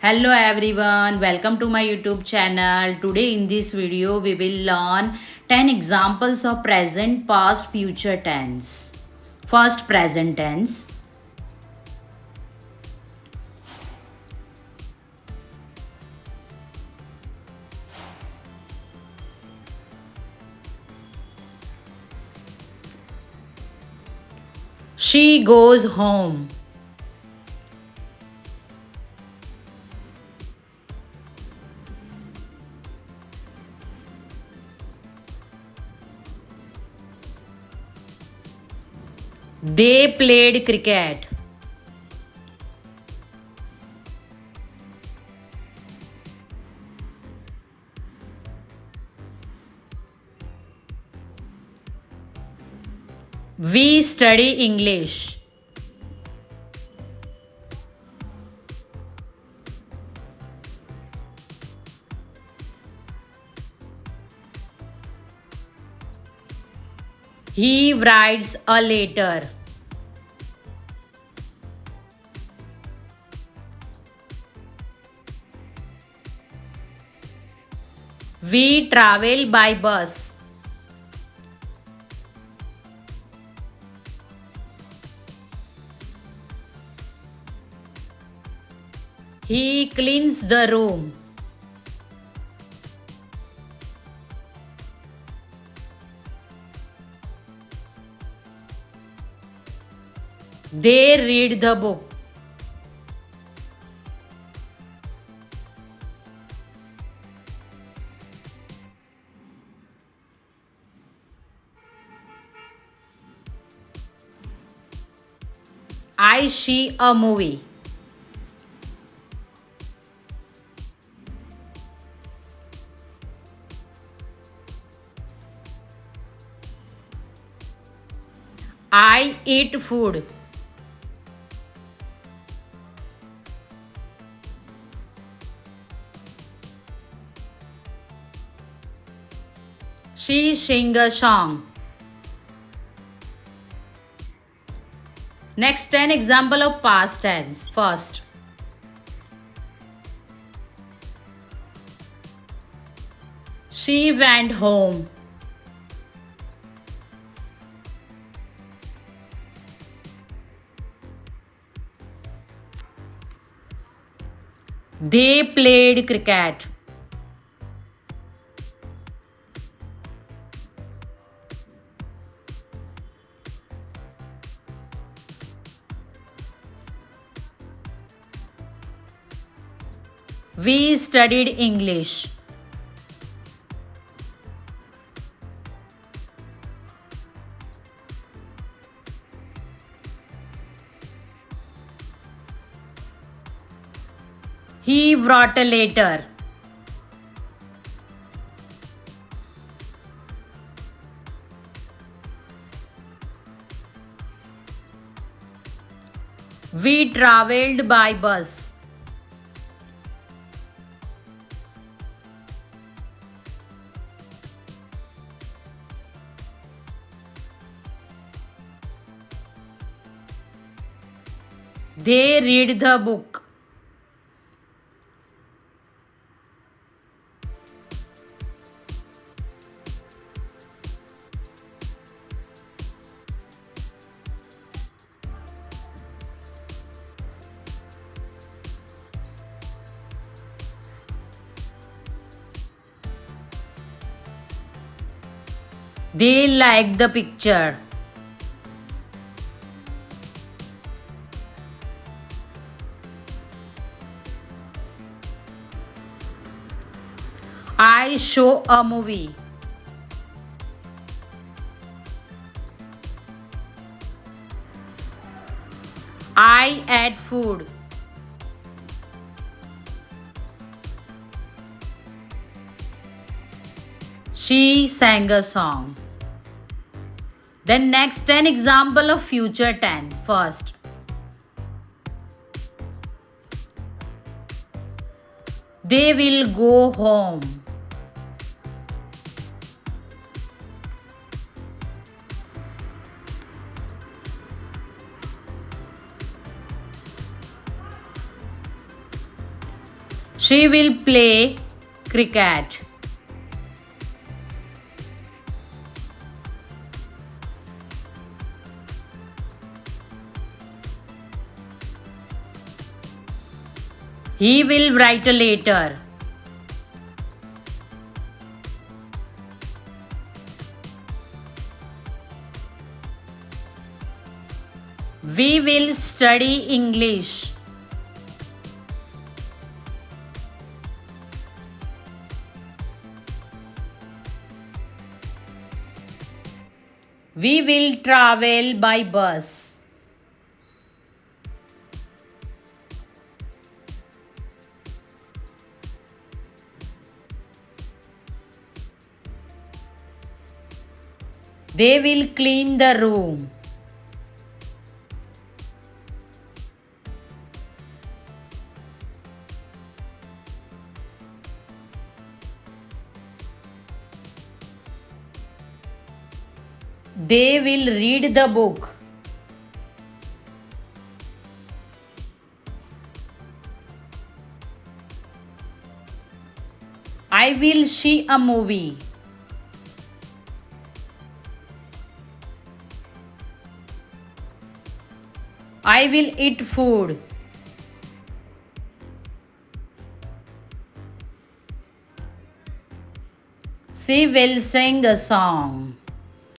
Hello everyone, welcome to my YouTube channel. Today in this video we will learn 10 examples of present, past, future tense. First, present tense. She goes home. They played cricket. We study English. He writes a letter. We travel by bus. He cleans the room. They read the book. I see a movie. I eat food. She sings a song. Next, 10 example of past tense. First, she went home. They played cricket. We studied English. He wrote a letter. We traveled by bus. They read the book. They like the picture. I show a movie. I ate food. She sang a song. Then next 10 example of future tense. First, they will go home. She will play cricket. He will write a letter. We will study English. We will travel by bus. They will clean the room. They will read the book. I will see a movie. I will eat food. She will sing a song.